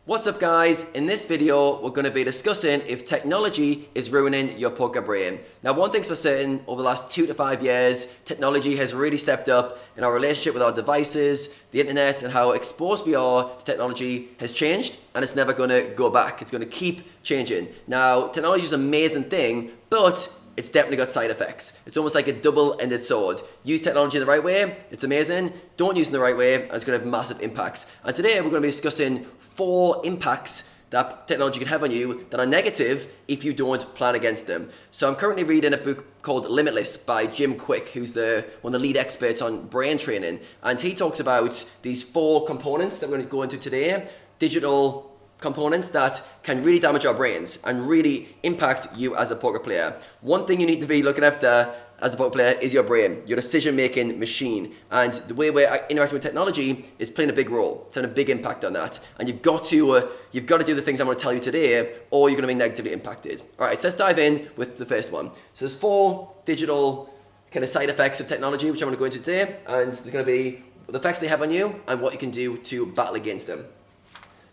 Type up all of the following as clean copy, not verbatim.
What's up guys? In this video we're going to be discussing if technology is ruining your poker brain. Now one thing's for certain, over the last 2 to 5 years technology has really stepped up in our relationship with our devices, the internet, and how exposed we are to technology has changed, and it's never going to go back. It's going to keep changing. Now technology is an amazing thing, but it's definitely got side effects. It's almost like a double-ended sword. Use technology in the right way, it's amazing. Don't use it in the right way, and it's going to have massive impacts. And today we're going to be discussing 4 impacts that technology can have on you that are negative if you don't plan against them. So I'm currently reading a book called Limitless by Jim Kwik, who's one of the lead experts on brain training. And he talks about these 4 components that we're going to go into today. Digital components that can really damage our brains and really impact you as a poker player. One thing you need to be looking after as a poker player is your brain, your decision-making machine. And the way we're interacting with technology is playing a big role. It's having a big impact on that. And you've got to do the things I'm going to tell you today, or you're going to be negatively impacted. All right, so let's dive in with the first one. So there's 4 digital kind of side effects of technology, which I'm going to go into today. And there's going to be the effects they have on you and what you can do to battle against them.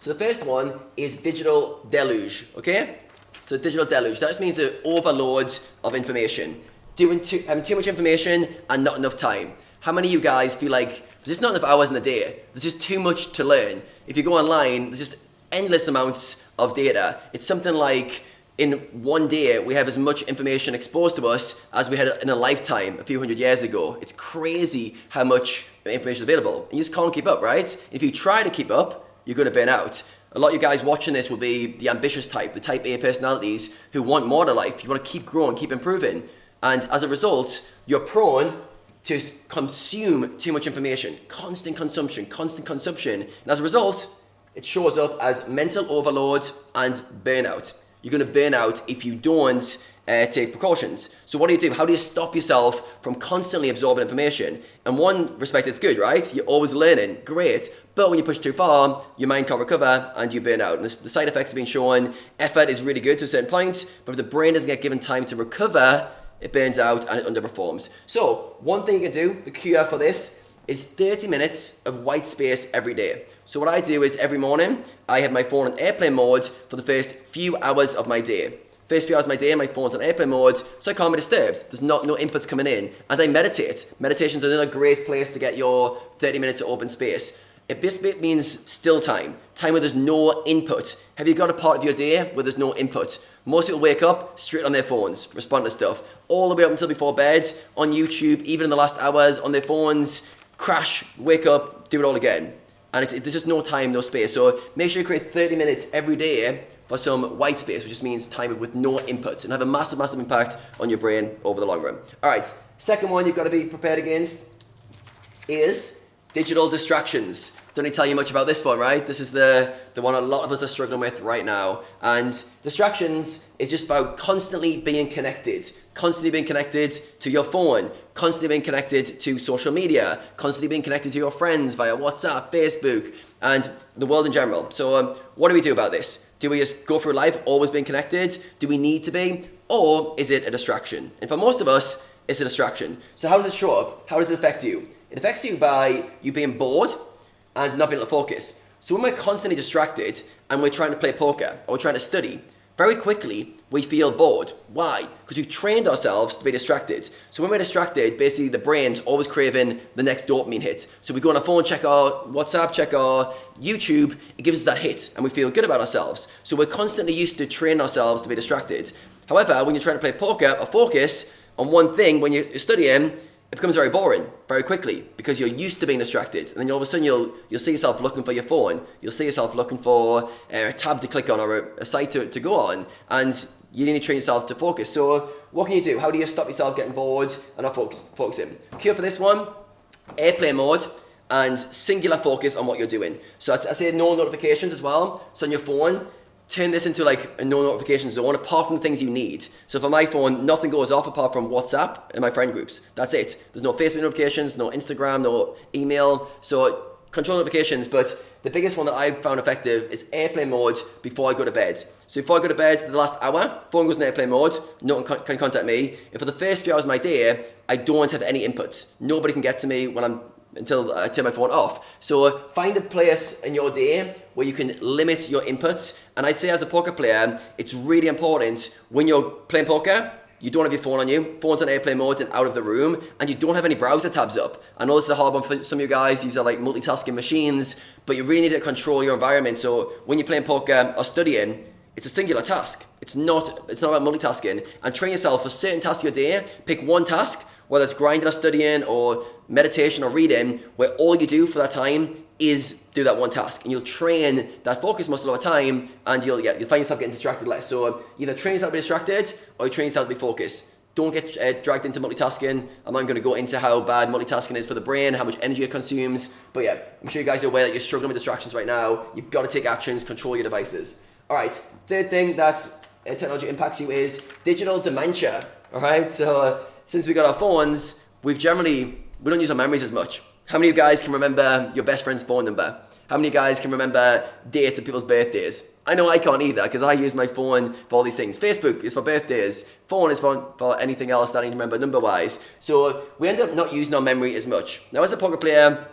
So the first one is digital deluge, okay? So digital deluge, that just means an overload of information. Having too much information and not enough time. How many of you guys feel like there's just not enough hours in the day? There's just too much to learn. If you go online, there's just endless amounts of data. It's something like in one day, we have as much information exposed to us as we had in a lifetime a few hundred years ago. It's crazy how much information is available. And you just can't keep up, right? If you try to keep up, you're going to burn out. A lot of you guys watching this will be the ambitious type, the type A personalities who want more to life. You want to keep growing, keep improving. And as a result, you're prone to consume too much information, constant consumption. And as a result, it shows up as mental overload and burnout. You're going to burn out if you don't take precautions. So what do? How do you stop yourself from constantly absorbing information? In one respect, it's good, right? You're always learning, great. But when you push too far, your mind can't recover and you burn out. And the side effects have been shown. Effort is really good to a certain point, but if the brain doesn't get given time to recover, it burns out and it underperforms. So one thing you can do, the cure for this, is 30 minutes of white space every day. So what I do is every morning, I have my phone on airplane mode for the first few hours of my day. First few hours of my day, my phone's on airplane mode, so I can't be disturbed. There's no inputs coming in. And I meditate. Meditation's another great place to get your 30 minutes of open space. It basically means still time where there's no input. Have you got a part of your day where there's no input? Most people wake up straight on their phones, respond to stuff, all the way up until before bed, on YouTube, even in the last hours, on their phones, crash, wake up, do it all again. And there's just no time, no space. So make sure you create 30 minutes every day for some white space, which just means time with no inputs, and have a massive, massive impact on your brain over the long run. All right, second one you've got to be prepared against is digital distractions. Don't need to tell you much about this one, right? This is the one a lot of us are struggling with right now. And distractions is just about constantly being connected to your phone, constantly being connected to social media, constantly being connected to your friends via WhatsApp, Facebook, and the world in general. So what do we do about this? Do we just go through life always being connected? Do we need to be? Or is it a distraction? And for most of us, it's a distraction. So how does it show up? How does it affect you? It affects you by you being bored and not being able to focus. So when we're constantly distracted and we're trying to play poker or we're trying to study, very quickly we feel bored. Why? Because we've trained ourselves to be distracted. So when we're distracted, basically the brain's always craving the next dopamine hit. So we go on our phone, check our WhatsApp, check our YouTube, it gives us that hit and we feel good about ourselves. So we're constantly used to train ourselves to be distracted. However, when you're trying to play poker or focus on one thing when you're studying, it becomes very boring very quickly because you're used to being distracted, and then all of a sudden you'll see yourself looking for your phone, you'll see yourself looking for a tab to click on or a site to go on, and you need to train yourself to focus. So what can you do? How do you stop yourself getting bored and not focusing? Cure for this one, airplane mode and singular focus on what you're doing. So I say no notifications as well. So on your phone, turn this into like a no notification zone apart from the things you need. So for my phone, nothing goes off apart from WhatsApp and my friend groups. That's it. There's no Facebook notifications, no Instagram, no email. So control notifications, but the biggest one that I've found effective is airplane mode before I go to bed. So before I go to bed, the last hour, phone goes in airplane mode, no one can contact me. And for the first few hours of my day, I don't have any inputs. Nobody can get to me when I'm until I turn my phone off. So find a place in your day where you can limit your inputs. And I'd say as a poker player, it's really important when you're playing poker, you don't have your phone on you, phone's on airplane mode and out of the room, and you don't have any browser tabs up. I know this is a hard one for some of you guys, these are like multitasking machines, but you really need to control your environment. So when you're playing poker or studying, it's a singular task. It's not about multitasking. And train yourself for certain tasks of your day. Pick one task, whether it's grinding or studying or meditation or reading, where all you do for that time is do that one task. And you'll train that focus muscle over time, and you'll find yourself getting distracted less. So either train yourself to be distracted or you train yourself to be focused. Don't get dragged into multitasking. I'm not going to go into how bad multitasking is for the brain, how much energy it consumes. But yeah, I'm sure you guys are aware that you're struggling with distractions right now. You've got to take actions, control your devices. All right, third thing that technology impacts you is digital dementia. All right, so since we got our phones, we don't use our memories as much. How many of you guys can remember your best friend's phone number? How many of you guys can remember dates of people's birthdays? I know I can't either, because I use my phone for all these things. Facebook is for birthdays. Phone is for anything else that I need to remember number-wise. So we end up not using our memory as much. Now, as a poker player,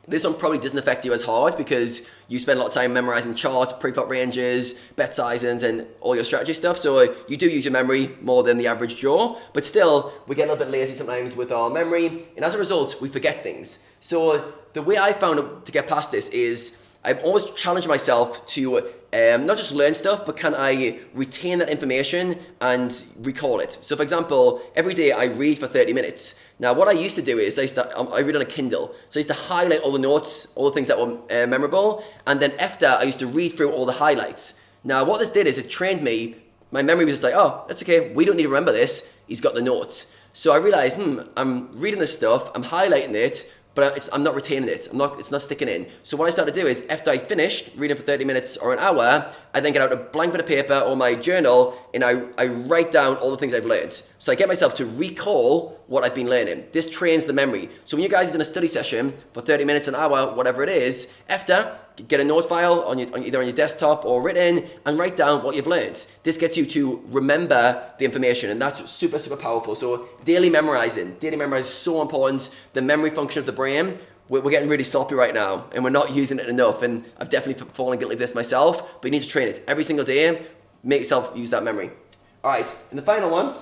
this one probably doesn't affect you as hard because you spend a lot of time memorizing charts, pre-flop ranges, bet sizes, and all your strategy stuff. So you do use your memory more than the average Joe, but still, we get a little bit lazy sometimes with our memory, and as a result, we forget things. So the way I found to get past this is I've always challenged myself to not just learn stuff, but can I retain that information and recall it? So for example, every day I read for 30 minutes. Now what I used to do is I read on a Kindle. So I used to highlight all the notes, all the things that were memorable, and then after I used to read through all the highlights. Now what this did is it trained me, my memory was just like, oh, that's okay, we don't need to remember this, he's got the notes. So I realized, I'm reading this stuff, I'm highlighting it, but I'm not retaining it. It's not sticking in. So what I started to do is, after I finished reading for 30 minutes or an hour, I then get out a blank bit of paper or my journal, and I write down all the things I've learned. So I get myself to recall what I've been learning. This trains the memory. So when you guys are in a study session for 30 minutes, an hour, whatever it is, after, get a note file either on your desktop or written, and write down what you've learned. This gets you to remember the information, and that's super, super powerful. So daily memorizing is so important. The memory function of the brain, we're getting really sloppy right now, and we're not using it enough, and I've definitely fallen guilty of this myself, but you need to train it every single day. Make yourself use that memory. All right, and the final one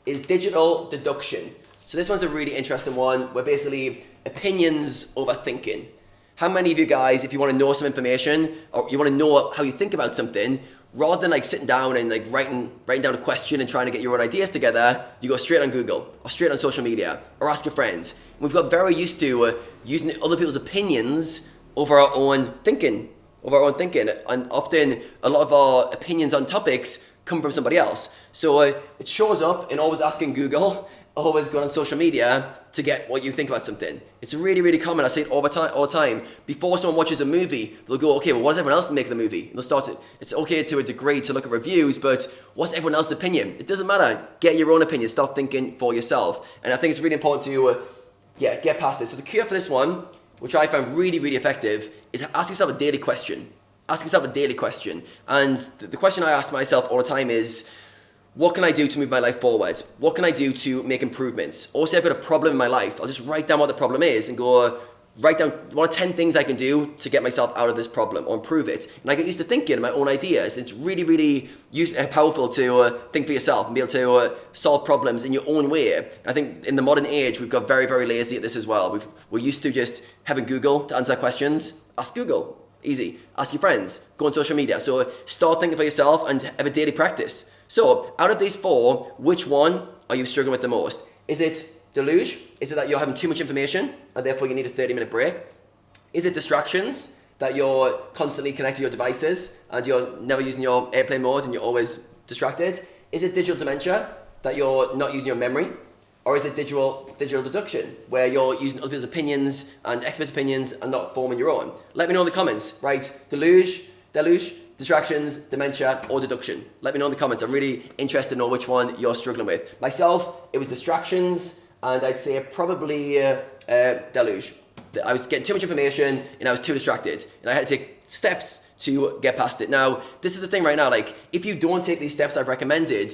is digital deduction. So this one's a really interesting one, where basically opinions over thinking. How many of you guys, if you want to know some information, or you want to know how you think about something, rather than like sitting down and like writing down a question and trying to get your own ideas together, you go straight on Google or straight on social media or ask your friends. And we've got very used to using other people's opinions over our own thinking. And often a lot of our opinions on topics come from somebody else. So it shows up in always asking Google, always going on social media to get what you think about something. It's really, really common. I say it all the time. Before someone watches a movie, they'll go, okay, well, what does everyone else make of the movie? And they'll start it. It's okay to a degree to look at reviews, but what's everyone else's opinion? It doesn't matter. Get your own opinion. Start thinking for yourself. And I think it's really important to, get past this. So the cure for this one, which I found really, really effective, is ask yourself a daily question. And the question I ask myself all the time is, what can I do to move my life forward? What can I do to make improvements? Or say I've got a problem in my life, I'll just write down what the problem is and go, write down what are 10 things I can do to get myself out of this problem or improve it. And I get used to thinking my own ideas. It's really, really powerful to think for yourself and be able to solve problems in your own way. I think in the modern age, we've got very, very lazy at this as well. We're used to just having Google to answer questions. Ask Google. Easy. Ask your friends. Go on social media. So start thinking for yourself and have a daily practice. So out of these four, which one are you struggling with the most? Is it deluge? Is it that you're having too much information and therefore you need a 30-minute break? Is it distractions, that you're constantly connected to your devices and you're never using your airplane mode and you're always distracted? Is it digital dementia, that you're not using your memory? Or is it digital deduction, where you're using other people's opinions and experts' opinions and not forming your own? Let me know in the comments, right? Deluge, distractions, dementia, or deduction. Let me know in the comments. I'm really interested to know which one you're struggling with. Myself, it was distractions, and I'd say probably deluge. I was getting too much information and I was too distracted, and I had to take steps to get past it. Now, this is the thing right now, like if you don't take these steps I've recommended,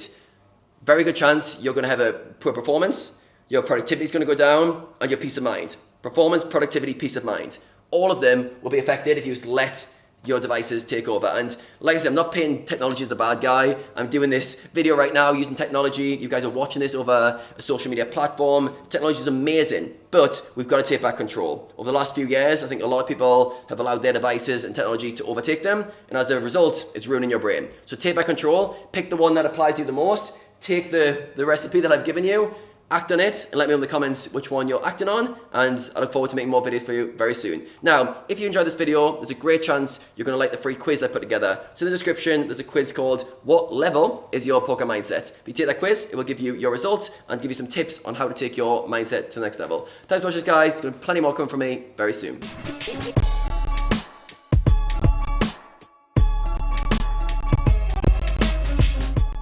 very good chance you're going to have a poor performance, your productivity is going to go down, and your peace of mind. performance, productivity, peace of mind. All of them will be affected if you just let your devices take over. And like I said, I'm not painting technology as the bad guy. I'm doing this video right now using technology. You guys are watching this over a social media platform. Technology is amazing, but we've got to take back control. Over the last few years, I think a lot of people have allowed their devices and technology to overtake them, and as a result, it's ruining your brain. So take back control, pick the one that applies to you the most, take the recipe that I've given you, act on it, and let me know in the comments which one you're acting on, and I look forward to making more videos for you very soon. Now, if you enjoyed this video, there's a great chance you're going to like the free quiz I put together. So in the description, there's a quiz called What Level is Your Poker Mindset? If you take that quiz, it will give you your results and give you some tips on how to take your mindset to the next level. Thanks for watching, guys. There's going to be plenty more coming from me very soon.